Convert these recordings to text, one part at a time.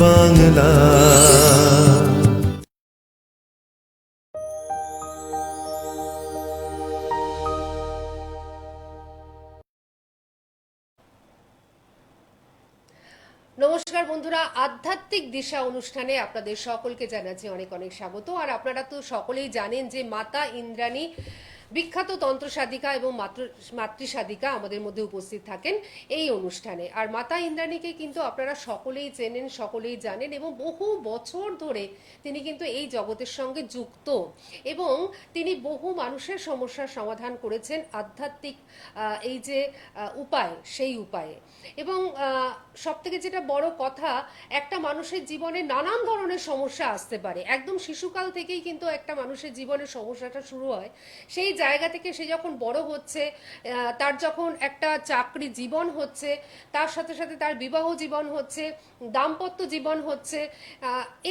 বাংলা। নমস্কার বন্ধুরা, আধ্যাত্মিক দিশা অনুষ্ঠানে আপনাদের সকলকে জানাচ্ছি অনেক অনেক স্বাগত। আর আপনারা তো সকলেই জানেন যে মাতা ইন্দ্রাণী বিখ্যাত তন্ত্র সাধিকা এবং মাতৃ সাধিকা আমাদের মধ্যে উপস্থিত থাকেন এই অনুষ্ঠানে। আর মাতা ইন্দ্রাণীকে কিন্তু আপনারা সকলেই চেনেন, সকলেই জানেন এবং বহু বছর ধরে তিনি কিন্তু এই জগতের সঙ্গে যুক্ত এবং তিনি বহু মানুষের সমস্যার সমাধান করেছেন আধ্যাত্মিক এই যে উপায়, সেই উপায়ে। এবং সব থেকে যেটা বড় কথা, একটা মানুষের জীবনে নানান ধরনের সমস্যা আসতে পারে। একদম শিশুকাল থেকেই কিন্তু একটা মানুষের জীবনে সমস্যাটা শুরু হয়। সেই জায়গা থেকে সে যখন বড় হচ্ছে, তার যখন একটা চাকরি জীবন হচ্ছে, তার সাথে সাথে তার বিবাহ জীবন হচ্ছে, দাম্পত্য জীবন হচ্ছে,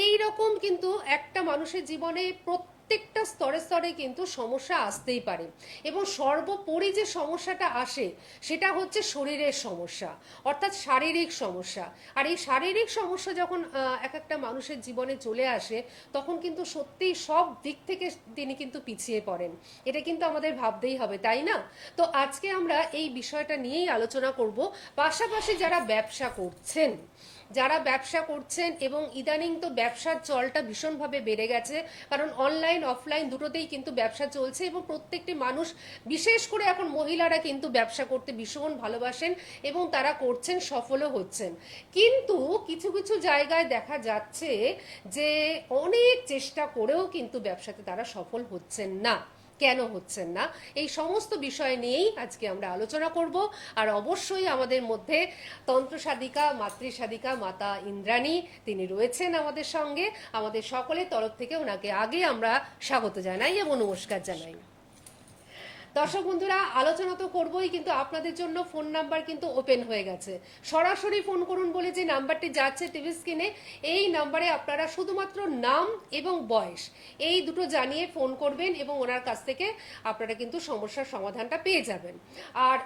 এই রকম কিন্তু একটা মানুষের জীবনে প্রত্যেকটা স্তরে স্তরে কিন্তু সমস্যা আসতেই পারে। এবং সর্বোপরি যে সমস্যাটা আসে সেটা হচ্ছে শরীরের সমস্যা, অর্থাৎ শারীরিক সমস্যা। আর এই শারীরিক সমস্যা যখন এক একটা মানুষের জীবনে চলে আসে, তখন কিন্তু সত্যিই সব দিক থেকে তিনি কিন্তু পিছিয়ে পড়েন। এটা কিন্তু আমাদের ভাবতেই হবে, তাই না? তো আজকে আমরা এই বিষয়টা নিয়েই আলোচনা করব। পাশাপাশি যারা ব্যবসা করছেন এবং ইদানিং তো ব্যবসার চলটা ভীষণভাবে বেড়ে গেছে, কারণ অনলাইন অফলাইন দুটোতেই কিন্তু ব্যবসা চলছে এবং প্রত্যেকটি মানুষ, বিশেষ করে এখন মহিলারা কিন্তু ব্যবসা করতে ভীষণ ভালোবাসেন এবং তারা করছেন, সফলও হচ্ছেন। কিন্তু কিছু কিছু জায়গায় দেখা যাচ্ছে যে অনেক চেষ্টা করেও কিন্তু ব্যবসাতে তারা সফল হচ্ছেন না। কেন হচ্ছেন না, এই সমস্ত বিষয় নিয়েই আজকে আমরা আলোচনা করব। আর অবশ্যই আমাদের মধ্যে তন্ত্র সাধিকা, মাতৃ সাধিকা মাতা ইন্দ্রাণী তিনি রয়েছেন আমাদের সঙ্গে। আমাদের সকলের তরফ থেকে ওনাকে আগে আমরা স্বাগত জানাই এবং নমস্কার জানাই। দর্শক বন্ধুরা, আলোচনা তো করবোই, কিন্তু আপনাদের জন্য ফোন নাম্বার কিন্তু ওপেন হয়ে গেছে। সরাসরি ফোন করুন বলে যে নাম্বারটি যাচ্ছে টিভি স্ক্রিনে, এই নাম্বারে আপনারা শুধুমাত্র নাম এবং বয়স এই দুটো জানিয়ে ফোন করবেন এবং ওনার কাছ থেকে আপনারা কিন্তু সমস্যার সমাধানটা পেয়ে যাবেন। আর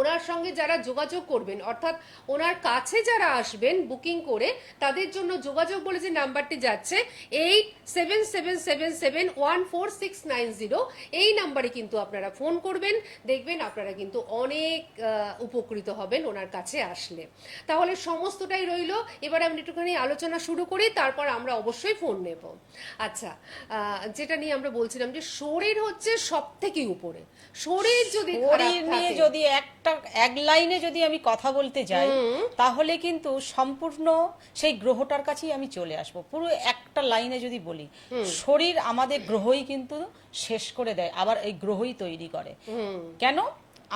ওনার সঙ্গে যারা যোগাযোগ করবেন, অর্থাৎ ওনার কাছে যারা আসবেন বুকিং করে, তাদের জন্য যোগাযোগ বলে যে নাম্বারটি যাচ্ছে 8777714690, এই নাম্বারে কিন্তু আপনারা ফোন করবেন। দেখবেন আপনারা কিন্তু অনেক উপকৃত হবেন ওনার কাছে আসলে। তাহলে সমস্তটাই রইল, এবার আমি একটুখানি আলোচনা শুরু করি, তারপর আমরা অবশ্যই ফোন নেব। আচ্ছা, যেটা নিয়ে আমরা বলছিলাম যে শরীর হচ্ছে সব থেকে উপরে। শরীর যদি এক লাইনে যদি আমি কথা বলতে যাই, তাহলে কিন্তু সম্পূর্ণ সেই গ্রহটার কাছেই আমি চলে আসবো। পুরো একটা লাইনে যদি বলি, শরীর আমাদের গ্রহই কিন্তু শেষ করে দেয়, আবার এই গ্রহই তৈরি করে। কেন?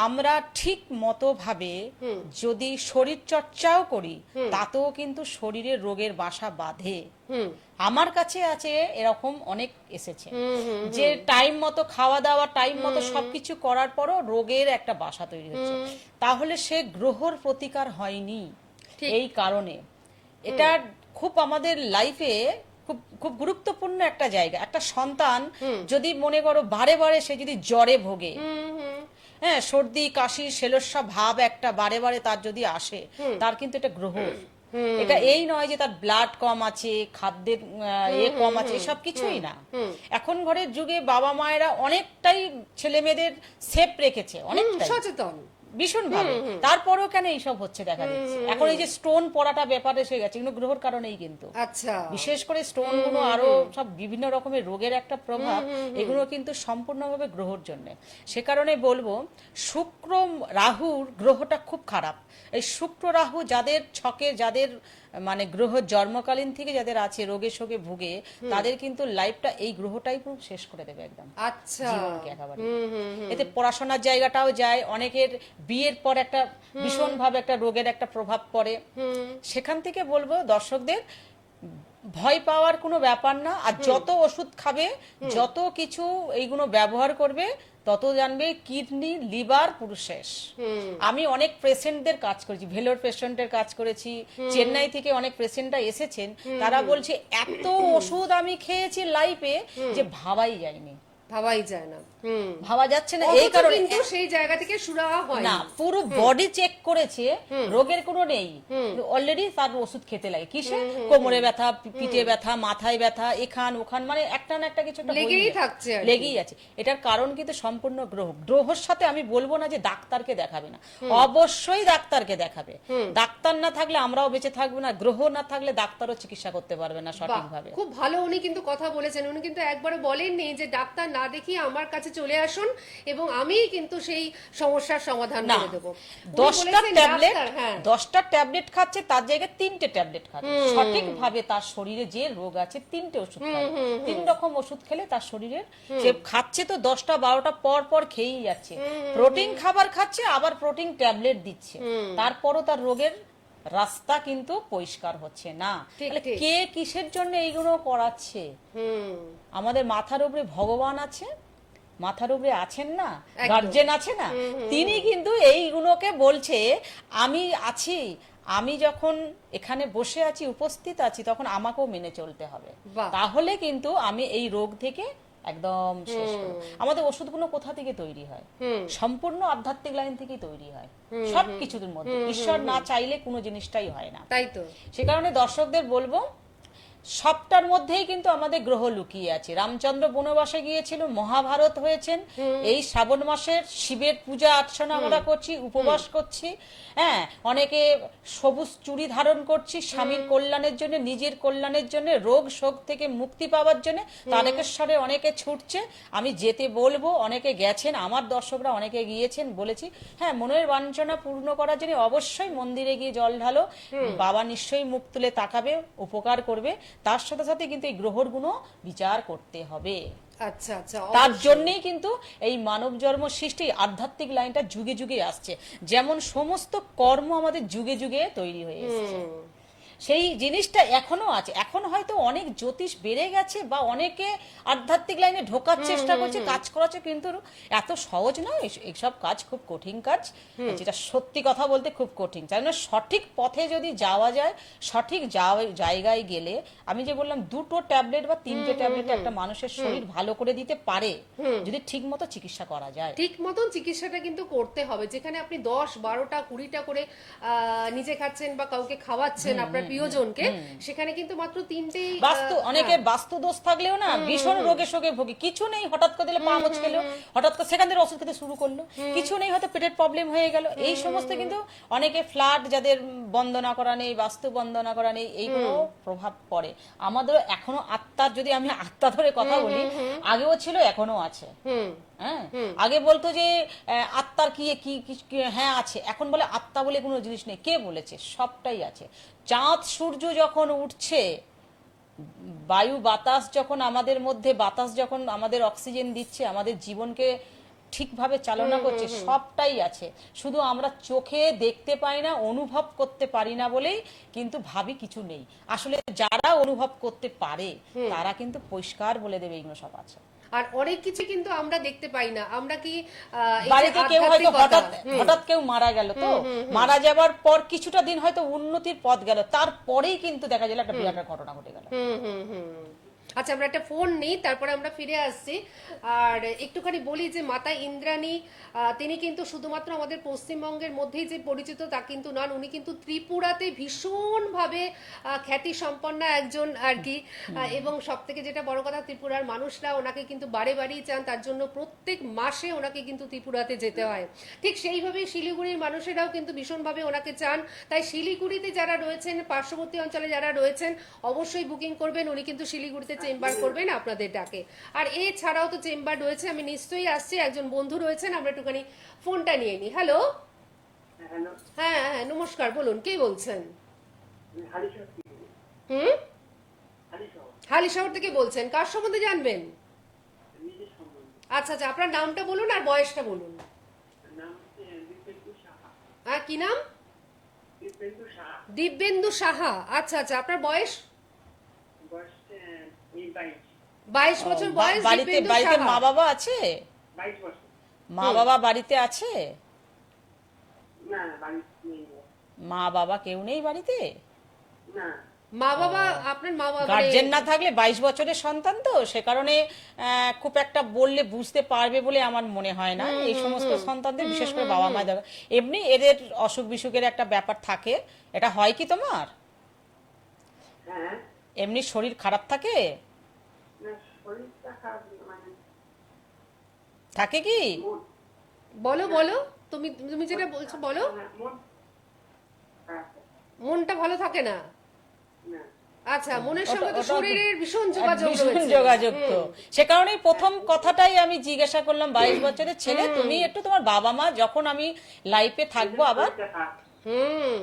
আমরা ঠিক মতো ভাবে যদি শরীর চর্চাও করি, তাতেও কিন্তু শরীরের রোগের বাসা বাঁধে। আমার কাছে আছে এরকম অনেক এসেছে যে টাইম মতো খাওয়া দাওয়া, টাইম মতো সবকিছু করার পরও রোগের একটা বাসা তৈরি হচ্ছে। তাহলে সে গ্রহর প্রতিকার হয়নি। এই কারণে এটা খুব আমাদের লাইফে খুব খুব গুরুত্বপূর্ণ একটা জায়গা। একটা সন্তান যদি মনে করো বারে বারে সে যদি জ্বরে ভোগে, হ্যাঁ, সর্দি কাশি সেলসা ভাব একটা বারে বারে তার যদি আসে, তার কিন্তু এটা গ্রহ। এটা এই নয় যে তার ব্লাড কম আছে, খাদ্যের কম আছে, সব কিছুই না। এখন ঘরের যুগে বাবা মায়েরা অনেকটাই ছেলে মেয়েদের সেফ রেখেছে, অনেকটাই সচেতন ভীষণ ভাবে। তারপরেও কেন এইসব হচ্ছে দেখা যাচ্ছে। এখন এই যে স্টোন পড়াটা ব্যাপার এসে গেছে, এগুলো গ্রহর কারণেই কিন্তু। আচ্ছা, বিশেষ করে স্টোন গুলো, আরো সব বিভিন্ন রকমের রোগের একটা প্রভাব, এগুলো কিন্তু সম্পূর্ণভাবে গ্রহর জন্য। সে কারণে বলবো শুক্র রাহুর গ্রহটা খুব খারাপ। এই শুক্র রাহু যাদের ছকে, যাদের মানে গ্রহ জন্মকালীন থেকে যাদের আছে, রোগে শোকে ভুগে, তাদের কিন্তু লাইফটা এই গ্রহটাই পুরো শেষ করে দেবে একদম। আচ্ছা, জীবনকে একেবারে। এতে পড়াশোনার জায়গাটাও যায়, অনেকের বিয়ের পর একটা ভীষণ ভাবে একটা রোগের একটা প্রভাব পড়ে। সেখান থেকে বলবো দর্শকদের, ভয় পাওয়ার কোনো ব্যাপার না। আর যত ওষুধ খাবে, যত কিছু এইগুলো ব্যবহার করবে, তত জানবে কিডনি লিভার পুরো শেষ। আমি অনেক পেশেন্টদের কাজ করেছি, ভেলোর পেশেন্টের কাজ করেছি, চেন্নাই থেকে অনেক পেশেন্টরা এসেছেন, তারা বলছে এত ওষুধ আমি খেয়েছি লাইফে যে ভাবাই যায় না। ভাবা যাচ্ছে না, এই অথচ কারণে কিন্তু সেই জায়গা থেকে সুরাহা হয় না, পুরো বডি চেক করেছে, রোগের কোনো নেই, অলরেডি তার ওষুধ খেতে লাগে কিসে, কোমরে ব্যথা, পিঠে ব্যথা, মাথায় ব্যথা, এখান ওখান, মানে একটা না একটা কিছু একটা লেগেই হয়েই থাকছে আর কি। লেগেই আছে। এটার কারণ কিন্তু সম্পূর্ণ গ্রহর সাথে আমি বলবো না যে ডাক্তারকে দেখাবে না, অবশ্যই ডাক্তারকে দেখাবে। ডাক্তার না থাকলে আমরাও বেঁচে থাকবো না, গ্রহ না থাকলে ডাক্তারও চিকিৎসা করতে পারবে না বাহ, সঠিকভাবে। খুব ভালো উনি কিন্তু কথা বলেছেন। উনি কিন্তু একবারও বলেননি যে ডাক্তার না দেখিয়ে আমার কাছে চলে আসুন এবং আমি কিন্তু সেই সমস্যার সমাধান না, করে দেবো। 10টা ট্যাবলেট, হ্যাঁ 10টা ট্যাবলেট খাচ্ছে, তার জায়গায় 3টে ট্যাবলেট খাচ্ছে। সঠিকভাবে তার শরীরে যে রোগ আছে 3টে ওষুধ খাবে, 3 রকম ওষুধ খেলে তার শরীরের, সে খাচ্ছে তো 10টা 12টা পর পর খেয়েই যাচ্ছে, প্রোটিন খাবার খাচ্ছে, আবার প্রোটিন ট্যাবলেট দিচ্ছে, তারপরও তার রোগের রাস্তা কিন্তু পরিষ্কার হচ্ছে না। ঠিক, তাহলে ঠিক। কে কিসের জন্য এইগুলো করাচ্ছে? আমাদের মাথার উপরে ভগবান আছে, মাথার উপরে আছেন না, একদম। গার্জেন আছে না, তিনি কিন্তু এইগুলোকে বলছে আমি আছি, আমি যখন এখানে বসে আছি, উপস্থিত আছি, তখন আমাকেও মেনে চলতে হবে, বাহ। তাহলে কিন্তু আমি এই রোগ থেকে একদম শেষ করব। আমাদের ওষুধগুলো কোথা থেকে তৈরি হয়? সম্পূর্ণ আধ্যাত্মিক লাইন থেকেই তৈরি হয় সবকিছুর মধ্যে। ঈশ্বর না চাইলে কোনো জিনিসটাই হয় না। তাই তো। সে কারণে দর্শকদের বলবো, সবটার মধ্যেই কিন্তু আমাদের গ্রহ লুকিয়ে আছে। রামচন্দ্র বনবাসে গিয়েছিল, মহাভারত হয়েছেন, এই শ্রাবণ মাসের শিবের পূজা অর্চনা আমরা করছি, উপবাস করছি, হ্যাঁ, অনেকে সবুজ চুড়ি ধারণ করছি স্বামীর কল্যাণের জন্য, নিজের কল্যাণের জন্য, রোগ শোক থেকে মুক্তি পাওয়ার জন্য। তারকেশ্বরে অনেকে ছুটছে, আমি যেতে বলবো, অনেকে গেছেন, আমার দর্শকরা অনেকে গিয়েছেন, বলেছি হ্যাঁ, মনের বাঞ্ছনা পূর্ণ করার জন্য অবশ্যই মন্দিরে গিয়ে জল ঢালো, বাবা নিশ্চয়ই মুখ তুলে তাকাবে, উপকার করবে। তার সাথে সাথে কিন্তু এই গ্রহর গুণও বিচার করতে হবে। আচ্ছা আচ্ছা, তার অবশ্যই। জন্যই কিন্তু এই মানব জন্ম সৃষ্টি আধ্যাত্মিক লাইনটা যুগে যুগে আসছে, যেমন সমস্ত কর্ম আমাদের যুগে যুগে তৈরি হয়ে এসেছে, সেই জিনিসটা এখনো আছে। এখন হয়তো অনেক জ্যোতিষ বেড়ে গেছে বা অনেকে আধ্যাত্মিক লাইনে ঢোকার চেষ্টা করছে, কাজ করাচ্ছে, কিন্তু এত সহজ নয় এইসব কাজ, খুব কঠিন কাজ, যেটা সত্যি কথা বলতে খুব কঠিন। তাই না, সঠিক পথে যদি যাওয়া যায়, সঠিক জায়গায় গেলে, আমি যে বললাম 2টো ট্যাবলেট বা 3টে ট্যাবলেট একটা মানুষের শরীর ভালো করে দিতে পারে, যদি ঠিক মতো চিকিৎসা করা যায়। ঠিক মতন চিকিৎসাটা কিন্তু করতে হবে। যেখানে আপনি 10, 12টা, 20টা করে নিজে খাচ্ছেন বা কাউকে খাওয়াচ্ছেন আপনার প্রিয়জনকে, সেখানে কিন্তু মাত্র 3টেই অনেকে বাস্তু দোষ থাকলেও না ভীষণ রোগে শোকে ভোগে, কিছু নেই, হঠাৎ করে দিলে পা মচকেলো, হঠাৎ করে সেখান থেকে ওষুধ খেতে শুরু করলো, কিছু নেই, হয়তো পেটের প্রবলেম হয়ে গেল, এই সমস্ত কিন্তু অনেকে ফ্ল্যাট যাদের বন্দনা করা নেই, বাস্তু বন্দনা করা নেই, এইগুলো প্রভাব পড়ে। আমাদের এখনো আত্মার, যদি আমি আত্মা ধরে কথা বলি, আগেও ছিল এখনো আছে। হ্যাঁ, আগে বলতো যে আত্মার কি কি হ্যাঁ আছে, এখন বলে আত্মা বলে কোনো জিনিস নেই। কে বলেছে? সবটাই আছে। চাঁদ সূর্য যখন উঠছে, বায়ু বাতাস যখন আমাদের মধ্যে, বাতাস যখন আমাদের অক্সিজেন দিচ্ছে, আমাদের জীবনকে ঠিকভাবে চালনা করছে, সবটাই আছে। শুধু আমরা চোখে দেখতে পাই না, অনুভব করতে পারি না বলেই কিন্তু ভাবি কিছু নেই। আসলে যারা অনুভব করতে পারে তারা কিন্তু পরিষ্কার বলে দেবে এগুলো সব আছে। আর অনেক কিছু কিন্তু আমরা দেখতে পাই না। আমরা কি এই যে বাড়িতে কেউ হয়তো আধ্যাত্মিকতা, হঠাৎ কেউ মারা গেল, তো মারা যাবার পর কিছুটা দিন হয়তো উন্নতির পথ গেল, তারপরেই কিন্তু দেখা গেল একটা বিরাট ঘটনা ঘটে গেল। আচ্ছা, আমরা একটা ফোন নেই, তারপরে আমরা ফিরে আসছি। আর একটুখানি বলি যে মাতা ইন্দ্রাণী, তিনি কিন্তু শুধুমাত্র আমাদের পশ্চিমবঙ্গের মধ্যেই যে পরিচিত তা কিন্তু নন, উনি কিন্তু ত্রিপুরাতে ভীষণভাবে খ্যাতি সম্পন্ন একজন আর কি। এবং সব থেকে যেটা বড় কথা, ত্রিপুরার মানুষরা ওনাকে কিন্তু বারে বারেই চান, তার জন্য প্রত্যেক মাসে ওনাকে কিন্তু ত্রিপুরাতে যেতে হয়। ঠিক সেইভাবেই শিলিগুড়ির মানুষেরাও কিন্তু ভীষণভাবে ওনাকে চান। তাই শিলিগুড়িতে যারা রয়েছেন, পার্শ্ববর্তী অঞ্চলে যারা রয়েছেন, অবশ্যই বুকিং করবেন। উনি কিন্তু শিলিগুড়িতে চেম্বার করবেন আপনাদের ডাকে। আর এছাড়াও তো চেম্বার রয়েছে, আমি নিশ্চয়ই আসছি। একজন বন্ধু রয়েছেন, আমরা একটুখানি ফোনটা নিয়ে নিই। হ্যালো, হ্যাঁ হ্যাঁ, নমস্কার, বলুন কে বলছেন? হালিশহর থেকে বলছেন, কার সম্বন্ধে জানবেন? আচ্ছা আচ্ছা, আপনার নামটা বলুন আর বয়সটা বলুন। হ্যাঁ, কি নাম? দিব্যেন্দু সাহা। আচ্ছা আচ্ছা, আপনার বয়স? 22 বছর বয়স। বাড়িতে দিব্যেন্দু বাড়িতে সাহা। মা বাবা আছে? মা বাবা বাড়িতে আছে? মা বাবা কেউ নেই বাড়িতে? মা বাবা, আপনার মা বাবা গার্জেন না থাকলে 22 বছরের সন্তান তো সে কারণে খুব একটা বললে বুঝতে পারবে বলে আমার মনে হয় না। এই সমস্ত সন্তানদের বিশেষ করে বাবা মা দরকার। এমনি এদের অসুখ বিসুখের একটা ব্যাপার থাকে, এটা হয় কি তোমার? হ্যাঁ, এমনি শরীর খারাপ থাকে? না শরীরটা খারাপ মানে থাকে কি? মন বলো বলো, তুমি তুমি যেটা বলছো বলো। মন খারাপ মনটা ভালো থাকে না? না। আচ্ছা, মনের ওটা- সঙ্গে তো ওটা- শরীরের ভীষণ যোগাযোগ ভীষণ রয়েছে। যোগাযোগ তো সে কারণেই প্রথম কথাটাই আমি জিজ্ঞাসা করলাম, 22 বছরের ছেলে তুমি একটু তোমার বাবা মা যখন আমি লাইফে থাকবো আবার শরীরটা খারাপ। হুম,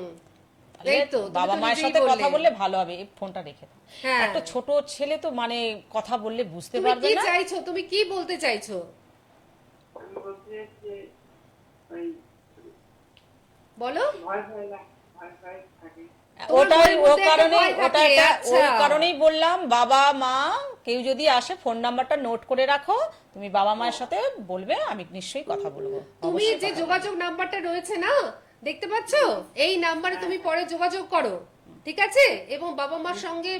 তাহলে এই তো, তুমি বাবা তো মায়ের নিজেই সাথে কথা বললে। বললে ভালো হবে। এই ফোনটা রেখে দাও। হ্যাঁ। একটা ছোট ছেলে তো মানে কথা বললে বুঝতে তুমি পারবে কি না। চাইছো, তুমি কি বলতে চাইছো আমি বলতে যে ওই বলো। ভয় ভয় লাগে, ভয় ভয় থাকে। তোমার ওটাই মনের ও মধ্যে একটা কারণেই ভয় থাকে, ওটা একটা আচ্ছা। ওই কারণেই বললাম বাবা মা কেউ যদি আসে ফোন নাম্বারটা নোট করে রাখো, তুমি বাবা মায়ের সাথে বলবে, আমি নিশ্চয়ই কথা বলবো। তুমি অবশ্যই যে কথা যোগাযোগ নাম্বারটা রয়েছে না, দেখতে পাচ্ছো, এই নাম্বারে তুমি পরে যোগাযোগ করো, ঠিক আছে? এবং বাবা মার সঙ্গে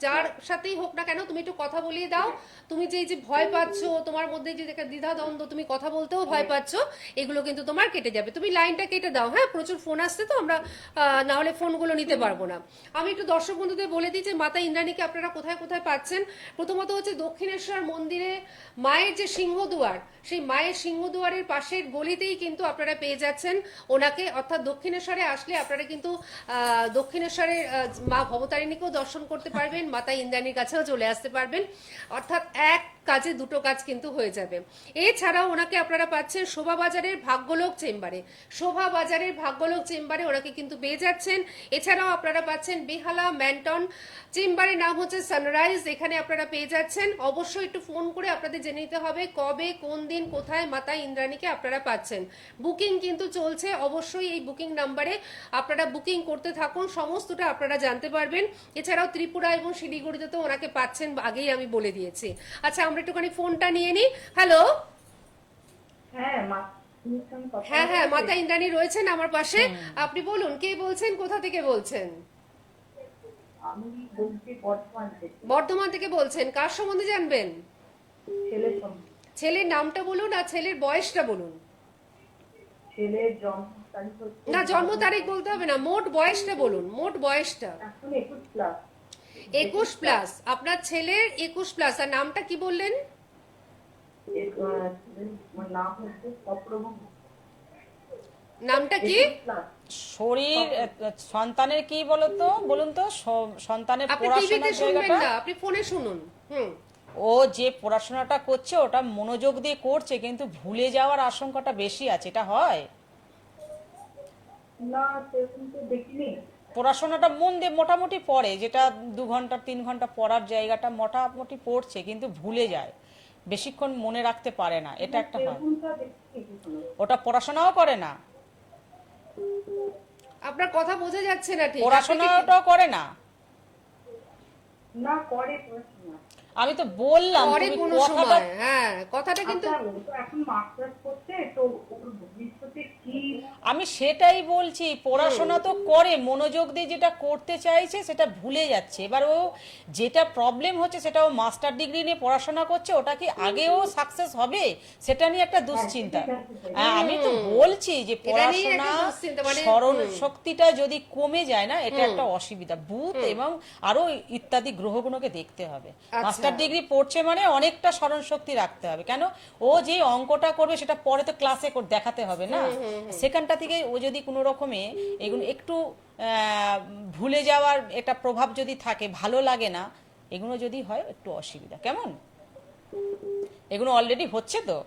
যার সাথেই হোক না কেন তুমি একটু কথা বলিয়ে দাও। তুমি যে এই যে ভয় পাচ্ছো, তোমার মধ্যে যে একটা দ্বিধাদ্বন্দ্ব, তুমি কথা বলতেও ভয় পাচ্ছো, এগুলো কিন্তু তোমার কেটে যাবে। তুমি লাইনটা কেটে দাও, হ্যাঁ? প্রচুর ফোন আসছে তো, আমরা না হলে ফোনগুলো নিতে পারবো না। আমি একটু দর্শক বন্ধুদের বলে দিই যে মাতা ইন্দ্রাণীকে আপনারা কোথায় কোথায় পাচ্ছেন। প্রথমত হচ্ছে দক্ষিণেশ্বর মন্দিরে মায়ের যে সিংহদুয়ার, সেই মায়ের সিংহদুয়ারের পাশের গলিতেই কিন্তু আপনারা পেয়ে যাচ্ছেন ওনাকে। অর্থাৎ দক্ষিণেশ্বরে আসলে আপনারা কিন্তু দক্ষিণেশ্বরের মা ভবতারিণীকেও দর্শন করতে পারবেন, মাতা ইন্দ্রাণীর কাছেও চলে আসতে পারবেন। অর্থাৎ এক কাজে দুটো কাজ কিন্তু হয়ে যাবে। এছাড়াও ওনাকে আপনারা পাচ্ছেন শোভাবাজারের ভাগ্যলোক চেম্বারে। শোভাবাজারের ভাগ্যলোক চেম্বারে ওনাকে কিন্তু পেয়ে যাচ্ছেন। এছাড়াও আপনারা পাচ্ছেন বেহালা ম্যান্টন চেম্বারের নাম হচ্ছে সানরাইজ, এখানে আপনারা পেয়ে যাচ্ছেন। অবশ্যই একটু ফোন করে আপনাদের জেনে নিতে হবে কবে, কোন দিন, কোথায় মাতা ইন্দ্রাণীকে আপনারা পাচ্ছেন। বুকিং কিন্তু চলছে, অবশ্যই এই বুকিং নাম্বারে আপনারা বুকিং করতে থাকুন, সমস্তটা আপনারা জানতে পারবেন। এছাড়াও ত্রিপুরা এবং শিলিগুড়িতে তো ওনাকে পাচ্ছেন, আগেই আমি বলে দিয়েছি। আচ্ছা, আমরা একটুখানি ফোনটা নিয়ে নিই। হ্যালো, হ্যাঁ মা, তুমি সঙ্গে কথা হ্যাঁ হ্যাঁ, বলতে? মাতা ইন্দ্রাণী রয়েছেন আমার পাশে। আপনি বলুন, কে বলছেন, কোথা থেকে বলছেন? আমি বলছি বর্তমান থেকে, বর্ধমান থেকে বলছেন। কার সম্বন্ধে জানবেন? ছেলের সঙ্গে। ছেলের নামটা বলুন আর ছেলের বয়সটা বলুন। ছেলের জন্ম তারিখ হচ্ছে, না, জন্ম তারিখ বলতে হবে না, মোট বয়সটা বলুন, মোট বয়সটা। এখন 21+। 21 প্লাস, আপনার ছেলের 21 প্লাস। আর নামটা কি বললেন? ছেলের নাম হচ্ছে অপ্রভু। নামটা কি? 21+। শরীর সন্তানের কি বলতো বলুন তো, সন্তানের আপনি টিভিতে পড়াশোনার শুনবেন জায়গাটা, না, আপনি ফোনে শুনুন। হুম, ও যে পড়াশোনাটা করছে ওটা মনোযোগ দিয়ে করছে, কিন্তু ভুলে যাওয়ার আশঙ্কাটা বেশি আছে, এটা হয়? না সেরকম তো দেখিনি। পড়াশোনাটা মন দিয়ে মোটামুটি পড়ে, যেটা 2 ঘন্টা 3 ঘন্টা পড়ার জায়গাটা মোটামুটি পড়ছে, কিন্তু ভুলে যায়, বেশিক্ষণ মনে রাখতে পারে না, এটা একটা হয়। সেরকমটা দেখিনি কখনো। ওটা পড়াশোনাও করে না, আপনার কথা বোঝা যাচ্ছে না ঠিক। পড়াশোনাটাও করে না। না করে পড়াশোনা। আমি তো বললাম পরে তুমি কোনো কথাটা, সময়, হ্যাঁ, কথাটা কিন্তু আচ্ছা, ও তো এখন মাস্টার্স করছে, তো ওর ভবিষ্যতে কি? আমি সেটাই বলছি, পড়াশোনা তো করে, মনোযোগ দিয়ে যেটা করতে চাইছে সেটা ভুলে যাচ্ছে। এবার ও যেটা প্রবলেম হচ্ছে সেটা ও মাস্টার ডিগ্রি নিয়ে পড়াশোনা করছে, ওটা কি আগেও সাকসেস হবে সেটা নিয়ে একটা দুশ্চিন্তা। হ্যাঁ, আমি তো বলছি যে এটা নিয়ে একটা পড়াশোনা দুশ্চিন্তা, মানে স্মরণ শক্তিটা যদি কমে যায় না, এটা একটা অসুবিধা। বুধ এবং আরো ইত্যাদি গ্রহগুলোকে দেখতে হবে। মাস্টার ডিগ্রি পড়ছে মানে অনেকটা স্মরণ শক্তি রাখতে হবে, কেন ও যে অঙ্কটা করবে সেটা পরে তো ক্লাসে দেখাতে হবে না, সেখানটা থেকে ও যদি কোনো রকমে এগুলো একটু ভুলে যাওয়ার একটা প্রভাব যদি থাকে, ভালো লাগে না, এগুলো যদি হয় একটু অসুবিধা। কেমন? এগুলো অলরেডি হচ্ছে তো।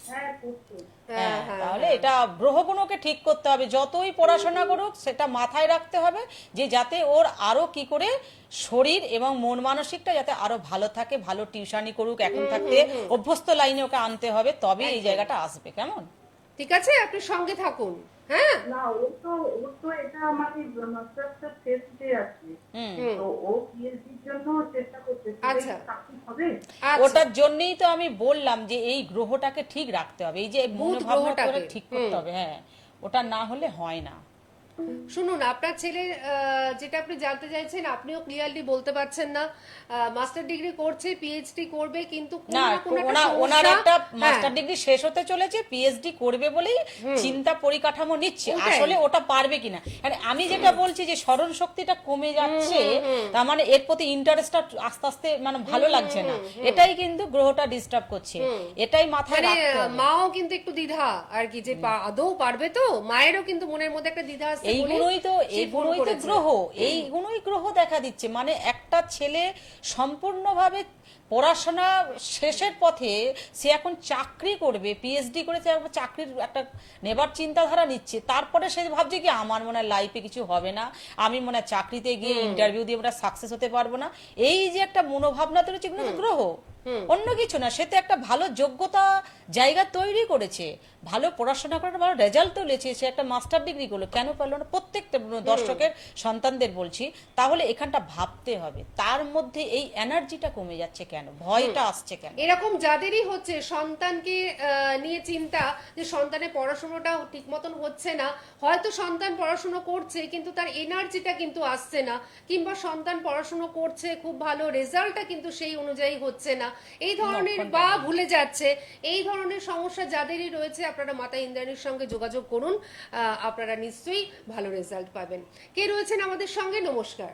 হ্যাঁ করছে। হ্যাঁ, হ্যাঁ, তাহলে এটা গ্রহগুণকে ঠিক করতে হবে, যতই পড়াশোনা করুক সেটা মাথায় রাখতে হবে যে যাতে ওর আরো কি করে শরীর এবং মন মানসিকটা যাতে আরো ভালো থাকে, ভালো টিউশনি করুক, এখন থাকতে অভ্যস্ত লাইনে ওকে আনতে হবে, তবে এই জায়গাটা আসবে। কেমন? ঠিক আছে, আপনি সঙ্গে থাকুন। হ্যাঁ, না ও তো এটা আমাদের মাস্টার্সটা শেষ হতে যাচ্ছে, তো ও পিএইচডির জন্য চেষ্টা করছে। আচ্ছা। সাকসেস হবে? আচ্ছা, ওটার জন্যই তো আমি বললাম যে এই গ্রহটাকে ঠিক রাখতে হবে, এই যে বুধ মনোভাবনা গ্রহটাকে। ঠিক করতে হবে। হ্যাঁ, ওটা না হলে হয় না। তো শুনুন, আপনার ছেলে যেটা আপনি জানতে চাইছেন আপনিও ক্লিয়ারলি বলতে পারছেন না। মাস্টার ডিগ্রি করছে, পিএইচডি করবে, কিন্তু কোনো না না কোনো একটা ওনার সমস্যা, একটা হ্যাঁ, মাস্টার ডিগ্রি শেষ হতে চলেছে, পিএইচডি করবে বলেই চিন্তা পরিকাঠামো নিচ্ছে, ওটাই। আসলে ওটা পারবে কিনা। মানে আমি যেটা বলছি যে স্মরণ শক্তিটা কমে যাচ্ছে, তার মানে এর প্রতি ইন্টারেস্টটা আস্তে আস্তে মানে ভালো লাগছে না, এটাই কিন্তু গ্রহটা ডিস্টার্ব করছে, এটাই মাথায় মানে রাখতে হবে। মাও কিন্তু একটু দ্বিধা আর কি, যে আদৌ পারবে তো, মায়েরও কিন্তু মনের মধ্যে একটা দ্বিধা আছে। এইগুলোই তো গ্রহ, এইগুলোই গ্রহ দেখা দিচ্ছে। মানে একটা ছেলে সম্পূর্ণভাবে পড়াশোনা শেষের পথে, সে এখন চাকরি করবে, পিএইচডি করে সে একবার চাকরির একটা নেবার চিন্তাধারা নিচ্ছে, তারপরে সে ভাবছে কি আমার মনে হয় লাইফে কিছু হবে না, আমি মনে হয় চাকরিতে গিয়ে ইন্টারভিউ দিয়ে আমরা সাকসেস হতে পারবো না, এই যে একটা মনোভাবনা তৈরি হচ্ছে, এগুলো তো গ্রহ, অন্য কিছু না। সে তো একটা ভালো যোগ্যতা জায়গা তৈরি করেছে, ভালো পড়াশোনা করে ভালো রেজাল্ট তুলেছে, সে একটা মাস্টার ডিগ্রি করলো, কেন পারলো না? প্রত্যেকটা দর্শকের সন্তানদের বলছি, তাহলে এখানটা ভাবতে হবে তার মধ্যে এই এনার্জিটা কমে যাচ্ছে কেন, ভয়টা আসছে কেন। এরকম যাদেরই হচ্ছে সন্তানকে নিয়ে চিন্তা, যে সন্তানের পড়াশোনাটা ঠিক মতন হচ্ছে না, হয়তো সন্তান পড়াশোনা করছে কিন্তু তার এনার্জিটা কিন্তু আসছে না, কিংবা সন্তান পড়াশোনা করছে খুব ভালো, রেজাল্টটা কিন্তু সেই অনুযায়ী হচ্ছে না, এই ধরনের, বা ভুলে যাচ্ছে, এই ধরনের সমস্যা যাদেরই রয়েছে, আপনারা মাতা ইন্দ্রাণীর সঙ্গে যোগাযোগ করুন, আপনারা নিশ্চয়ই ভালো রেজাল্ট পাবেন। কে রয়েছেন আমাদের সঙ্গে? নমস্কার।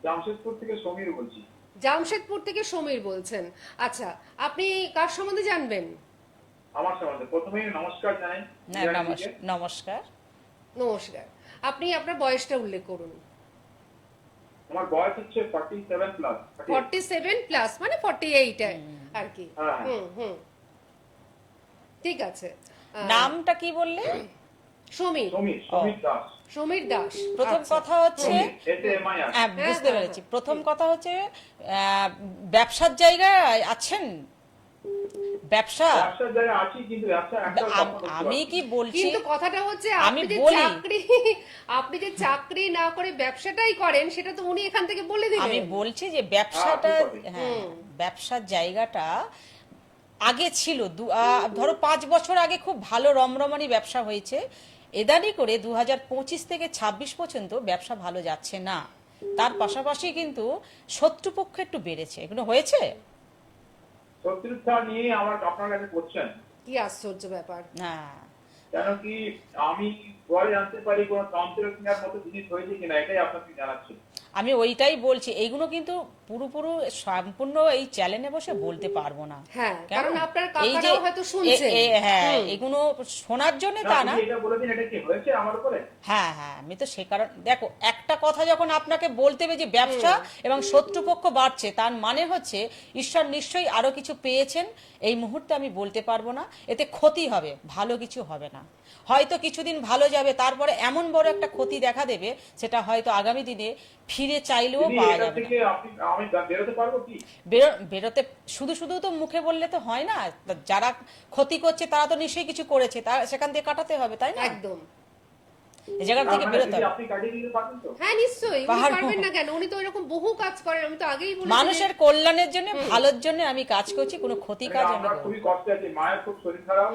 জামশেদপুর থেকে সমীর বলছি। জামশেদপুর থেকে সমীর বলছেন। আচ্ছা, আপনি কার সম্বন্ধে জানবেন? আমার সম্বন্ধে প্রথমেই নমস্কার জানাই। না, নমস্কার। নমস্কার। আপনি আপনার বয়সটা উল্লেখ করুন। আমার বয়স হচ্ছে 47 প্লাস। 47 প্লাস মানে 48 আর কি। হ্যাঁ। হুম, ঠিক আছে। নামটা কি বললে? সমীর। সমীর দাস। সমীর দাস। প্রথম আচ্ছা। কথা হচ্ছে, এতে এমআই আছে। হ্যাঁ বুঝতে হ্যাঁ, পেরেছি, প্রথম কথা হচ্ছে ব্যবসার জায়গায় আছেন, ব্যবসা। ব্যবসার জায়গায় আছি, কিন্তু ব্যবসা একটা আমি কি বলছি, কিন্তু কথাটা হচ্ছে, আমি আপনি যে বলি, আপনি যে চাকরি না করে ব্যবসাটাই করেন, সেটা তো উনি এখান থেকে বলে দিলেন। আমি বলছি যে ব্যবসাটা, হ্যাঁ, হ্যাঁ ব্যবসার জায়গাটা আগে ছিল, ধরো 5 বছর আগে খুব ভালো রমরমানি ব্যবসা হয়েছে, এদানি করে 2025 থেকে 26 পর্যন্ত ব্যবসা ভালো যাচ্ছে না। তার পাশাপাশি কিন্তু শত্রুপক্ষ একটু বেড়েছে, এগুলো হয়েছে। শত্রুতা নিয়ে আমার আপনার কাছে করছেন, কি আশ্চর্য ব্যাপার। হ্যাঁ, কেন কি আমি পরে জানতে পারি কোন তন্ত্রক্রিয়ার মতো জিনিস হয়েছে কিনা, এটাই আপনাকে জানাচ্ছি। আমি ওইটাই বলছি, এইগুলো কিন্তু পুরোপুরি সম্পূর্ণ এই চ্যানেলে বসে বলতে পারবো না। হ্যাঁ, কেন? কারণ আপনার এই যে কাকারাও হয়তো শুনছে। হ্যাঁ, এগুলো শোনার জন্য তা না। এটা বলে দিন, এটা কি হয়েছে আমার উপরে? হ্যাঁ, আমি তো সে কারণ, দেখো একটা কথা যখন আপনাকে বলতে হবে যে ব্যবসা এবং শত্রুপক্ষ বাড়ছে, তার মানে হচ্ছে ঈশ্বর নিশ্চয়ই আরো কিছু পেয়েছেন, এই মুহূর্তে আমি বলতে পারবো না, এতে ক্ষতি হবে, ভালো কিছু হবে না। হয়তো কিছুদিন ভালো যাবে, তারপরে এমন বড় একটা ক্ষতি দেখা দেবে, সেটা হয়তো আগামী দিনে ফিরে চাইলেও পাওয়া যাবে না। আমি বেরোতে পারবো কি? বেরোতে শুধু শুধু তো মুখে বললে তো হয় না, যারা ক্ষতি করছে তারা তো নিশ্চয়ই কিছু করেছে, তা সেখান থেকে কাটাতে হবে, তাই না? একদম। এই জায়গা থেকে বেরোতে হবে। আপনি কাটিয়ে দিতে পারবেন তো? হ্যাঁ, নিশ্চয়ই। উনি পাহাড় পারবেন না কেন? উনি তো এরকম বহু কাজ করেন, আমি তো আগেই বলেছি। মানুষের কল্যাণের জন্য, ভালোর জন্য আমি কাজ করছি, কোনো ক্ষতি কাজ আমরা আমার করব খুবই কষ্ট আছে, মায়ের খুব শরীর খারাপ,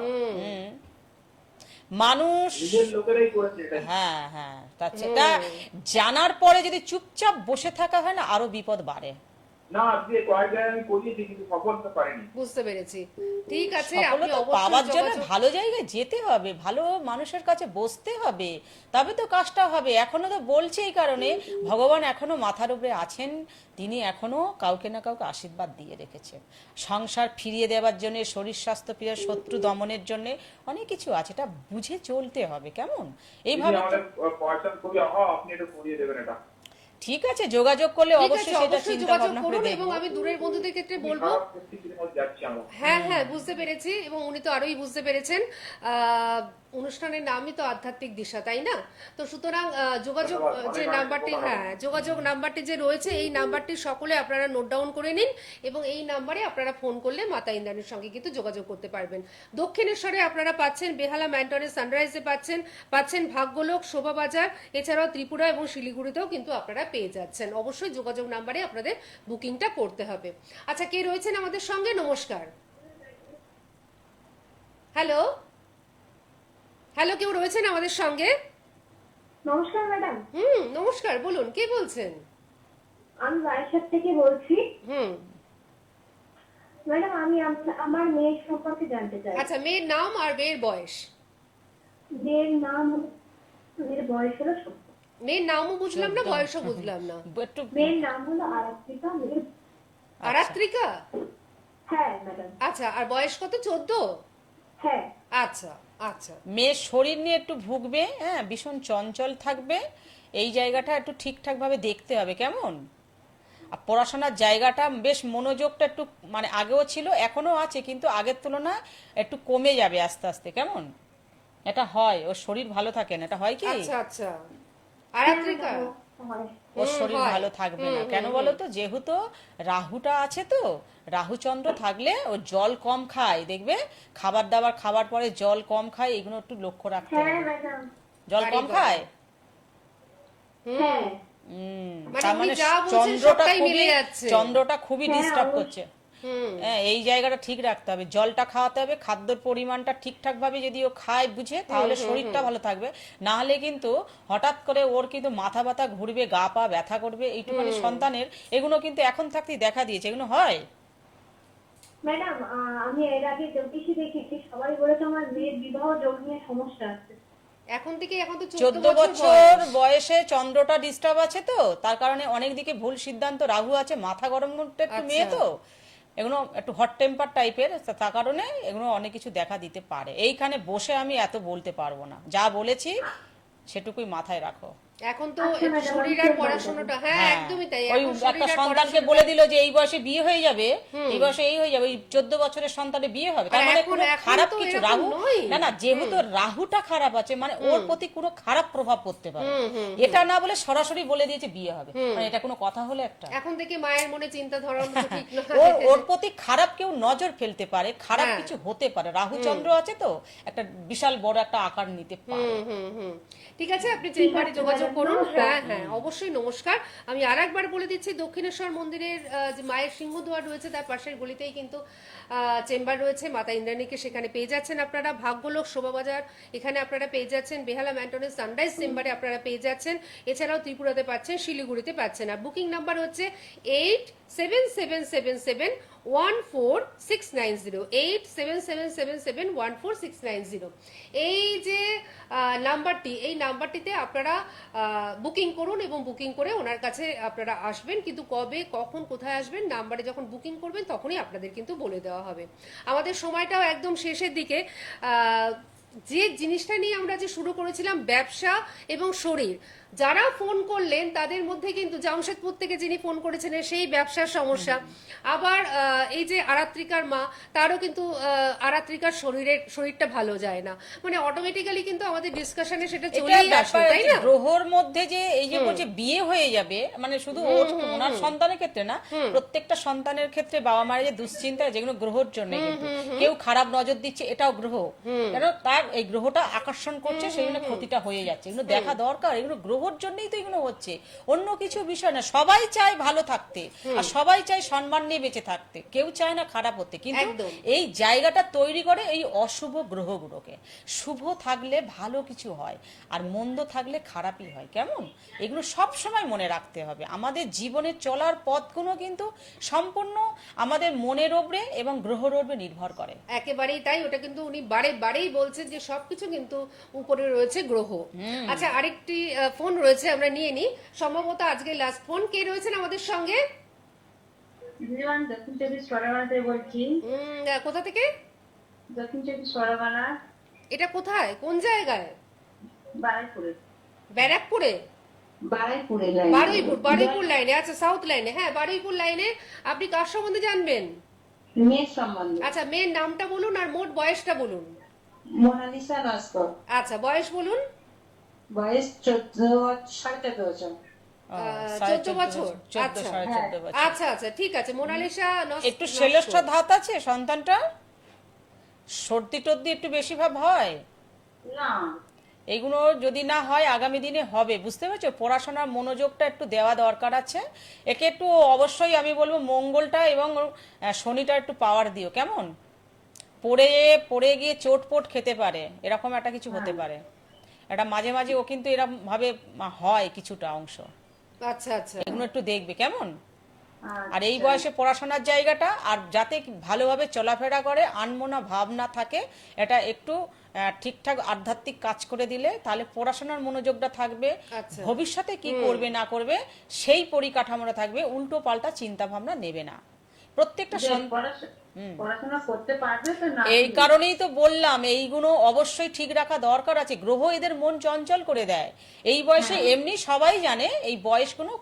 মানুষ। নিজের লোকেরাই করেছে এটা। হ্যাঁ, সেটা জানার পরে যদি চুপচাপ বসে থাকা হয় না, আরো বিপদ বাড়ে। না, আজকে কয়েক জায়গায় আমি করিয়েছি কিন্তু সফল হতে পারিনি। বুঝতে পেরেছি। ঠিক আছে, আপনি সফলতা অবশ্যই পাওয়ার জন্য যোগাযোগ। ভালো জায়গায় যেতে হবে, ভালো মানুষের কাছে বসতে হবে, তবে তো কাজটা হবে। এখনো তো বলছে এই কারণে, ভগবান এখনো মাথার উপরে আছেন, তিনি এখনো কাউকে না কাউকে আশীর্বাদ দিয়ে রেখেছেন, সংসার ফিরিয়ে দেওয়ার জন্য, শরীর স্বাস্থ্য ফিরে, শত্রু দমনের জন্য অনেক কিছু আছে, এটা বুঝে চলতে হবে। কেমন এইভাবে আমাদের পয়সা খুবই অভাব, আপনি একটু করিয়ে দেবেন এটা। ঠিক আছে, যোগাযোগ করলে ঠিক আছে, অবশ্যই সেটা অবশ্যই চিন্তা যোগাযোগ ভাবনা করে করুন, দেখব। এবং আমি দূরের বন্ধুদের ক্ষেত্রে বলবো। খারাপ পরিস্থিতির মধ্যে যাচ্ছি আমরা। হ্যাঁ, বুঝতে পেরেছি, এবং উনি তো আরোই বুঝতে পেরেছেন। অনুষ্ঠানের নামই তো আধ্যাত্মিক দিশা, তাই না? তো সুতরাং যোগাযোগ যে নাম্বারটি, যোগাযোগ নাম্বারটি যে রয়েছে, এই নাম্বারটি সকলে আপনারা নোট ডাউন করে নিন, এবং এই নাম্বারে আপনারা ফোন করলে মাতা ইন্দ্রাণীর সঙ্গে কিন্তু যোগাযোগ করতে পারবেন। দক্ষিণেশ্বরে আপনারা পাচ্ছেন বেহালা ম্যান্টনের সানরাইজে পাচ্ছেন ভাগ্যলোক, শোভাবাজার, এছাড়াও ত্রিপুরা এবং শিলিগুড়িতেও কিন্তু আপনারা পেয়ে যাচ্ছেন। অবশ্যই যোগাযোগ নাম্বারে আপনাদের বুকিংটা করতে হবে। আচ্ছা, কে রয়েছেন আমাদের সঙ্গে? নমস্কার। হ্যালো, কেউ রয়েছেন আমাদের সঙ্গে? নমস্কার ম্যাডাম, নমস্কার, বলুন কে বলছেন? আমি বারাসাত থেকে বলছি। হুম। ম্যাডাম আমি আমার মেয়ের সম্পর্কে জানতে চাই। আচ্ছা, মেয়ের নাম আর মেয়ের বয়স। মেয়ের নাম মেয়ের বয়স হলো 14। মেয়ের নামও বুঝলাম না, বয়সও বুঝলাম না। একটু মেয়ের নাম হলো আরাত্রিকা। মেয়ের আরাত্রিকা? হ্যাঁ ম্যাডাম। আচ্ছা, আর বয়স কত? 14? হ্যাঁ। আচ্ছা আচ্ছা। মেয়ের শরীর নিয়ে একটু ভুগবে, হ্যাঁ, ভীষণ চঞ্চল থাকবে, এই জায়গাটা একটু ঠিকঠাক ভাবে দেখতে হবে, কেমন? আর পড়াশোনার জায়গাটা বেশ মনোযোগটা একটু মানে আগেও ছিল, এখনো আছে, কিন্তু আগের তুলনায় একটু কমে যাবে আস্তে আস্তে, কেমন? এটা হয়, ওর শরীর ভালো থাকে না, এটা হয় কি আচ্ছা আচ্ছা। আরাত্রিকা? ওর শরীর হয়। ভালো থাকবে না, কেন বলো তো? যেহেতু রাহুটা আছে, তো রাহুচন্দ্র থাকলে ও জল কম খায়, দেখবে খাবার দাবার খাবার পরে জল কম খায়, এগুলো একটু লক্ষ্য রাখতে হ্যাঁ হবে। ম্যাডাম। জল কম আরে খায়? হ্যাঁ। মানে তার উনি মানে যা বলছেন চন্দ্রটা সবটাই মিলে খুবই যাচ্ছে। চন্দ্রটা খুবই হ্যাঁ, ডিস্টার্ব অবশ্যই। করছে। হ্যাঁ, এই জায়গাটা ঠিক রাখতে হবে, জলটা খাওয়াতে হবে, খাদ্যর পরিমাণটা ঠিকঠাক ভাবে যদি ও খায় বুঝে, তাহলে শরীরটা ভালো থাকবে। না হলে কিন্তু হঠাৎ করে ওর কিন্তু মাথা ব্যথা ঘুরবে, গা পা ব্যথা করবে, এইটুখানি সন্তানের এগুলো কিন্তু এখন থাকতেই দেখা দিয়েছে, এগুলো হয়। ম্যাডাম আমি এর আগে জ্যোতিষী দেখেছি, সবাই বলেছে আমার মেয়ের বিবাহ যোগ নিয়ে সমস্যা আছে। এখন থেকে, এখন তো 14 14 বছর বয়সে চন্দ্রটা ডিস্টার্ব আছে, তো তার কারণে অনেক দিকে ভুল সিদ্ধান্ত, রাহু আছে, মাথা গরম করতে একটু মেয়ে, তো এগুলো একটু হট টেম্পার টাইপের, তার কারণে এগুলো অনেক কিছু দেখা দিতে পারে। এইখানে বসে আমি এত বলতে পারবো না, যা বলেছি সেটুকুই মাথায় রাখো। এখন তো আচ্ছা ম্যাডাম, শরীর আমি আর চেষ্টা পড়াশোনাটা, হ্যাঁ হ্যাঁ, একদমই তাই। ওই এখন একটা শরীর আর সন্তানকে পড়াশোনাটা- বলে দিল যে এই বয়সে বিয়ে হয়ে যাবে, এই বয়সে এই হয়ে যাবে, ওই 14 বছরের সন্তানের বিয়ে হবে, তার আর মানে এখন- কোনো এখন খারাপ তো কিছু এরকম রাহু নয়। না, যেহেতু রাহুটা খারাপ আছে, মানে ওর প্রতি কোনো খারাপ প্রভাব পড়তে পারে, এটা না বলে সরাসরি বলে দিয়েছে বিয়ে হবে, মানে এটা কোনো কথা হলো একটা? এখন থেকে মায়ের মনে চিন্তা ধরানো তো ঠিক নয়। ওর প্রতি খারাপ কেউ নজর ফেলতে পারে, খারাপ হ্যাঁ। কিছু হতে পারে, রাহু চন্দ্র আছে, তো একটা বিশাল বড় একটা আকার নিতে পারে। ঠিক আছে, আপনি চেম্বারে যোগাযোগ করুন। হ্যাঁ হ্যাঁ, অবশ্যই। নমস্কার। আমি আর একবার বলে দিচ্ছি, দক্ষিণেশ্বর মন্দিরের যে মায়ের সিংহদুয়ার রয়েছে তার পাশের গলিতেই কিন্তু চেম্বার রয়েছে মাতা ইন্দ্রাণীকে, সেখানে পেয়ে যাচ্ছেন আপনারা। ভাগ্যলোক শোভাবাজার, এখানে আপনারা পেয়ে যাচ্ছেন। বেহালা ম্যান্টনের সানরাইজ চেম্বারে আপনারা পেয়ে যাচ্ছেন। এছাড়াও ত্রিপুরাতে পাচ্ছেন, শিলিগুড়িতে পাচ্ছেন। আর বুকিং নাম্বার হচ্ছে 8777714690, 8777714690। এই যে নাম্বারটি, এই নাম্বারটিতে আপনারা বুকিং করুন এবং বুকিং করে ওনার কাছে আপনারা আসবেন। কিন্তু কবে, কখন, কোথায় আসবেন, নাম্বারে যখন বুকিং করবেন তখনই আপনাদের কিন্তু বলে দেওয়া হবে। আমাদের সময়টাও একদম শেষের দিকে। যে জিনিসটা নিয়ে আমরা যে শুরু করেছিলাম, ব্যবসা এবং শরীর, যারা ফোন করলেন তাদের মধ্যে কিন্তু জামশেদপুর থেকে যিনি ফোন করেছিলেন সেই ব্যবসার সমস্যা, আবার এই যে আরাত্রিকার মা, তারও কিন্তু আরাত্রিকার শরীরটা ভালো যায় না, মানে অটোমেটিক্যালি কিন্তু আমাদের ডিসকাশনে সেটা চলেই আসে, তাই না? গ্রহর মধ্যে যে এই যে বলছে বিয়ে হয়ে যাবে, মানে শুধু ওনার সন্তানের ক্ষেত্রে না, প্রত্যেকটা সন্তানের ক্ষেত্রে বাবা মায়ের যে দুশ্চিন্তা, যেগুলো গ্রহর জন্য, কিন্তু কেউ খারাপ নজর দিচ্ছে, এটাও গ্রহ, কেন তার এই গ্রহটা আকর্ষণ করছে, সেই জন্য ক্ষতিটা হয়ে যাচ্ছে। এগুলো দেখা দরকার, এগুলো গ্রহর জন্যই তো এগুলো হচ্ছে, অন্য কিছু বিষয় না। সবাই চায় ভালো থাকতে, আর সবাই চায় সম্মান নিয়ে বেঁচে থাকতে, কেউ চায় না খারাপ হতে, কিন্তু একদম। এই জায়গাটা তৈরি করে এই অশুভ গ্রহগুলোকে। শুভ থাকলে ভালো কিছু হয়, আর মন্দ থাকলে খারাপই হয়, কেমন? এগুলো সব সময় মনে রাখতে হবে। আমাদের জীবনে চলার পথগুলো কিন্তু সম্পূর্ণ আমাদের মনের ওপরে এবং গ্রহর ওপরে নির্ভর করে। একেবারেই তাই। ওটা কিন্তু উনি বারে বারেই বলছেন যে সবকিছু কিন্তু উপরে রয়েছে গ্রহ। আচ্ছা, আরেকটি ফোন রয়েছে, আমরা নিয়ে নিই। সম্ভবত আজকে লাস্ট ফোন। কে রয়েছেন আমাদের সঙ্গে? দক্ষিণ চব্বিশ পরগনা থেকে বলছি। কোথা থেকে? দক্ষিণ চব্বিশ পরগনা, এটা কোথায়, কোন জায়গায়? বারাইপুরে। ব্যারাকপুরে? বারাইপুরে বারুইপুর লাইনে। আচ্ছা, সাউথ লাইনে। হ্যাঁ, বারুইপুর লাইনে। আপনি কার সম্বন্ধে জানবেন? মেয়ের সম্বন্ধে। আচ্ছা, মেয়ের নামটা বলুন আর মোট বয়সটা বলুন। মোনালিসা নস্কর। আচ্ছা, বয়স বলুন। বয়স 14.5 বছর। 14 বছর। 14, আচ্ছা 14.5 বছর। আচ্ছা আচ্ছা, ঠিক আছে। মোনালিসা একটু শ্লেষ্ঠ ধাত আছে সন্তানটা, সর্দি টর্দি একটু বেশি ভাব হয়, না এইগুলো যদি না হয় আগামী দিনে হবে, বুঝতে পারছো? পড়াশোনার মনোযোগটা একটু দেওয়া দরকার আছে একে, একটু অবশ্যই আমি বলবো মঙ্গলটা এবং শনিটা একটু পাওয়ার দিও, কেমন? পড়ে পড়ে গিয়ে চোটপোট খেতে পারে, এরকম একটা কিছু হতে পারে। এটা মাঝে মাঝে ও কিন্তু এরকম ভাবে হয় কিছুটা অংশ, আচ্ছা আচ্ছা। এগুলো একটু দেখবে কেমন। আর এই বয়সে পড়াশোনার জায়গাটা, আর যাতে ভালোভাবে চলাফেরা করে, আনমনা ভাব না থাকে, এটা একটু ঠিকঠাক আধ্যাত্মিক কাজ করে দিলে তাহলে পড়াশোনার মনোযোগটা থাকবে, আচ্ছা। ভবিষ্যতে কি করবে না করবে সেই পরিকাঠামোটা থাকবে, উল্টো পাল্টা চিন্তা ভাবনা নেবে না প্রত্যেকটা পড়াশোনা করতে পারবে তো না? এই কারণেই তো বললাম এইগুলো অবশ্যই ঠিক রাখা দরকার আছে। গ্রহ এদের মন চঞ্চল করে দেয় এই বয়সে, এমনি সবাই জানে এই বয়সগুলো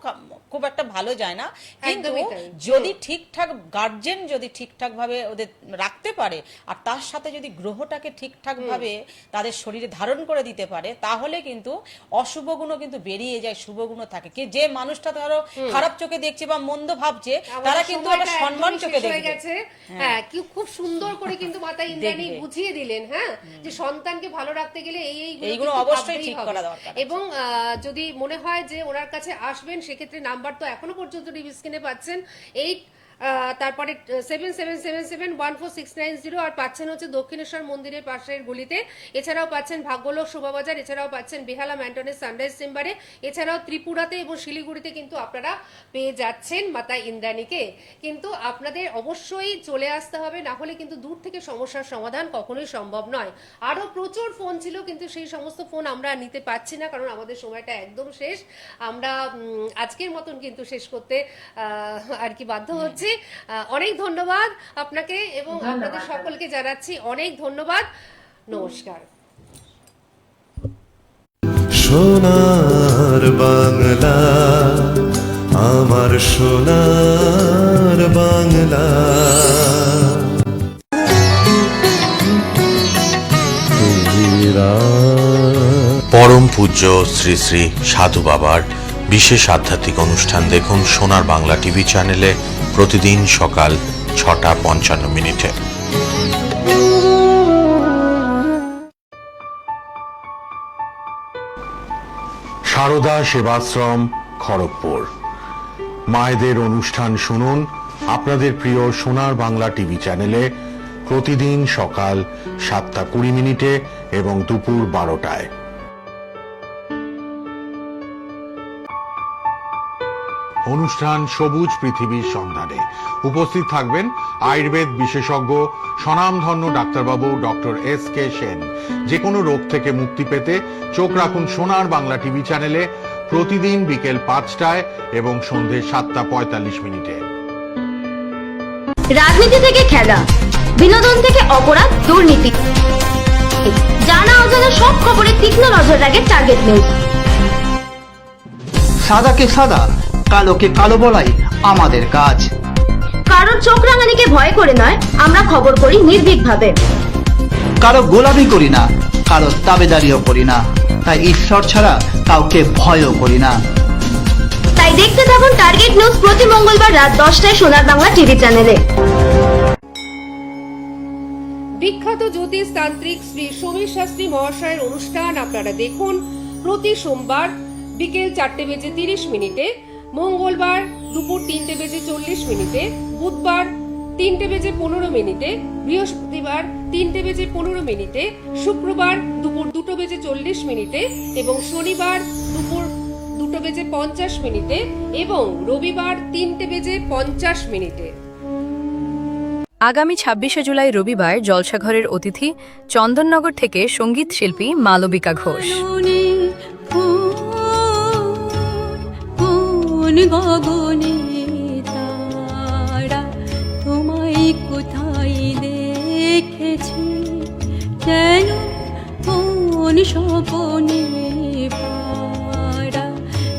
খুব একটা ভালো যায় না, কিন্তু একদমই তাই। যদি ঠিকঠাক গার্জেন যদি ঠিকঠাক ভাবে ওদের রাখতে পারে, আর তার সাথে যদি গ্রহটাকে ঠিকঠাক ভাবে তাদের শরীরে ধারণ করে দিতে পারে, তাহলে কিন্তু অশুভ গুণ কিন্তু বেরিয়ে যায়, শুভ গুণ থাকে। কি যে মানুষটা ধরো খারাপ চোখে দেখছে বা মন্দ ভাবছে, তারা কিন্তু একটা সম্মান চোখে দেখবে। হ্যাঁ, কি খুব সুন্দর করে কিন্তু মাতা ইন্দ্রাণী বুঝিয়ে দিলেন, হ্যাঁ, যে সন্তানকে ভালো রাখতে গেলে এইগুলো অবশ্যই ঠিক করা দরকার। এবং যদি মনে হয় যে ওনার কাছে আসবেন, সেক্ষেত্রে নাম্বার তো এখনো পর্যন্ত টিভি স্ক্রিনে পাচ্ছেন, 8 তারপরে 77771469 আর পাচ্ছেন হচ্ছে দক্ষিণেশ্বর মন্দিরের পাশের গলিতে, এছাড়াও পাচ্ছেন ভাগ্যলোক শোভাবাজার, এছাড়াও পাচ্ছেন বেহালা ম্যান্টনের সানরাইজ চেম্বারে, এছাড়াও ত্রিপুরাতে এবং শিলিগুড়িতে কিন্তু আপনারা পেয়ে যাচ্ছেন মাতা ইন্দ্রাণীকে। কিন্তু আপনাদের অবশ্যই চলে আসতে হবে, না হলে কিন্তু দূর থেকে সমস্যার সমাধান কখনোই সম্ভব নয়। আরো প্রচুর ফোন ছিল, কিন্তু সেই সমস্ত ফোন আমরা নিতে পারছি না, কারণ আমাদের সময়টা একদম শেষ। আমরা আজকের মতন কিন্তু শেষ করতে আর কি বাধ্য হচ্ছি। অনেক ধন্যবাদ আপনাকে এবং আপনাদের সকলকে জানাচ্ছি অনেক ধন্যবাদ। নমস্কার। সোনার বাংলা, আমার সোনার বাংলা। পরম পূজ্য শ্রী শ্রী সাধু বাবার বিশেষ আধ্যাত্মিক অনুষ্ঠান দেখুন সোনার বাংলা টিভি চ্যানেলে প্রতিদিন সকাল 6:55। সারদা সেবাশ্রম, খড়গপুর। মায়েদের অনুষ্ঠান শুনুন আপনাদের প্রিয় সোনার বাংলা টিভি চ্যানেলে প্রতিদিন সকাল 7:20 এবং দুপুর 12টায়। অনুষ্ঠান সবুজ পৃথিবীর সন্ধানে। উপস্থিত থাকবেন আয়ুর্বেদ বিশেষজ্ঞ স্বনামধন্য ডাক্তারবাবু ডক্টর SK সেন। যে কোনো রোগ থেকে মুক্তি পেতে চোখ রাখুন সোনার বাংলা টিভি চ্যানেলে প্রতিদিন বিকেল 5টায় এবং সন্ধ্যে 7:45। রাজনীতি থেকে খেলা, বিনোদন থেকে অপরাধ, দুর্নীতি, জানা অজানা সব খবরে তীক্ষ্ণ নজর রাখে টার্গেট নিউজ। সাদাকে সাদা, কালোকে কালো বলাই আমাদের কাজ। কারোর চোখ রাঙানিকে ভয় করে নয়, আমরা খবর করি নির্ভীকভাবে। কারো গোলামি করি না, কারো তাবেদারিও করি না, তাই ঈশ্বর ছাড়া কাউকে ভয়ও করি না। তাই দেখতে থাকুন টার্গেট নিউজ প্রতি মঙ্গলবার রাত 10টায় সোনার বাংলা টিভি চ্যানেলে। বিখ্যাত জ্যোতিষ তান্ত্রিক শ্রী সমীর শাস্ত্রী মহাশয়ের অনুষ্ঠান আপনারা দেখুন প্রতি সোমবার বিকেল 4:30, মঙ্গলবার দুপুর 3:40, বুধবার 3:15, বৃহস্পতিবার 3:15, শুক্রবার দুপুর 2:40 এবং শনিবার দুপুর 2:50 এবং রবিবার 3:50। আগামী 26শে জুলাই রবিবার জলসাঘরের অতিথি চন্দননগর থেকে সঙ্গীত শিল্পী মালবিকা ঘোষ। গগনে তারা তোমায় কোথায় দেখেছি, যেন কোন স্বপনে পারা,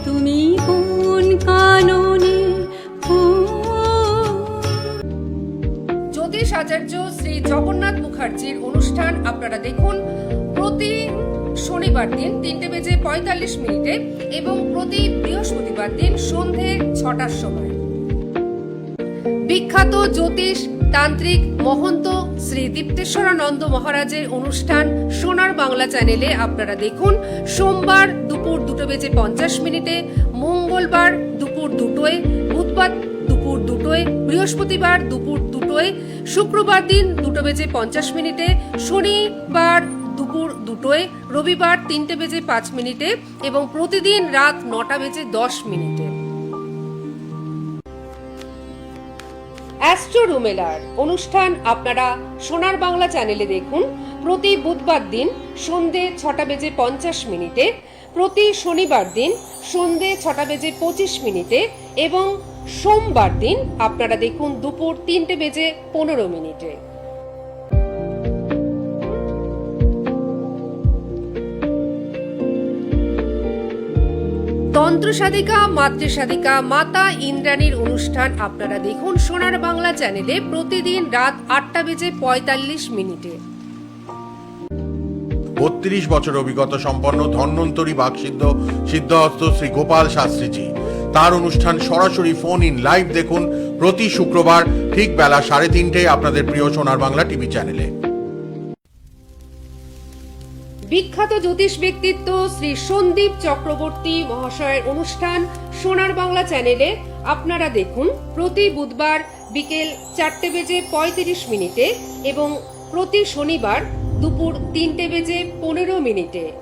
তুমি কোন কাননে। জ্যোতিষ আচার্য শ্রী জগন্নাথ মুখার্জির অনুষ্ঠান আপনারা দেখুন প্রতি শনিবার দিন 3:45 এবং প্রতি বৃহস্পতিবার দিন সন্ধে 6টার সময়। বিখ্যাত জ্যোতিষ তান্ত্রিক মহন্ত শ্রী দীপ্তেশ্বরানন্দ মহারাজের অনুষ্ঠান সোনার বাংলা চ্যানেলে আপনারা দেখুন সোমবার দুপুর 2:50, মঙ্গলবার দুপুর 2টায়, বুধবার দুপুর 2টায়, বৃহস্পতিবার দুপুর 2টায়, শুক্রবার দিন 2:50, শনিবার দুপুর 2টায়। দুটোয়, রবিবার 3:05 এবং প্রতিদিন রাত 9:10 অ্যাস্ট্রো রুমেলার অনুষ্ঠান আপনারা সোনার বাংলা চ্যানেলে দেখুন প্রতি বুধবার দিন সন্ধে 6:50 প্রতি শনিবার দিন সন্ধে 6:25 এবং সোমবার দিন আপনারা দেখুন দুপুর 3:15। তন্ত্রসাধিকা মাতৃসাধিকা মাতা ইন্দ্রাণীর অনুষ্ঠান আপনারা দেখুন সোনার বাংলা চ্যানেলে প্রতিদিন রাত 8:45। 32 বছর অভিজ্ঞতা সম্পন্ন ধন্বন্তরী বাকসিদ্ধ সিদ্ধহস্ত শ্রী গোপাল শাস্ত্রীজি, তার অনুষ্ঠান সরাসরি ফোন ইন লাইভ দেখুন প্রতি শুক্রবার ঠিক বেলা 3:30 আপনাদের প্রিয় সোনার বাংলা টিভি চ্যানেলে। বিখ্যাত জ্যোতিষ ব্যক্তিত্ব শ্রী সন্দীপ চক্রবর্তী মহাশয়ের অনুষ্ঠান সোনার বাংলা চ্যানেলে আপনারা দেখুন প্রতি বুধবার বিকেল 4:35 এবং প্রতি শনিবার দুপুর 3:15।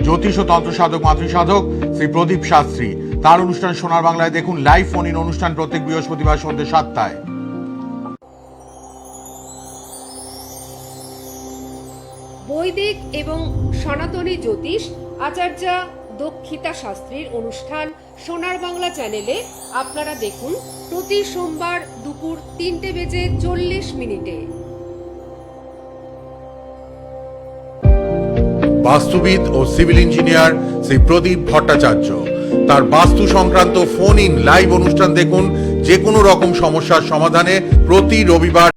জ্যোতিষ ও তন্ত্র সাধক মাতৃসাধক শ্রী প্রদীপ শাস্ত্রী, তার অনুষ্ঠান সোনার বাংলায় দেখুন লাইভ ফোন ইন অনুষ্ঠান প্রত্যেক বৃহস্পতিবার সন্ধ্যে 7টায়। বৈদিক এবং সনাতনী জ্যোতিষ আচার্য দক্ষিতা শাস্ত্রীর অনুষ্ঠান সোনার বাংলা চ্যানেলে আপনারা দেখুন প্রতি সোমবার দুপুর 3:40। বাস্তুবিদ ও সিভিল ইঞ্জিনিয়ার শ্রী প্রদীপ ভট্টাচার্য, তার বাস্তু সংক্রান্ত ফোন ইন লাইভ অনুষ্ঠান দেখুন যে কোনো রকম সমস্যার সমাধানে প্রতি রবিবার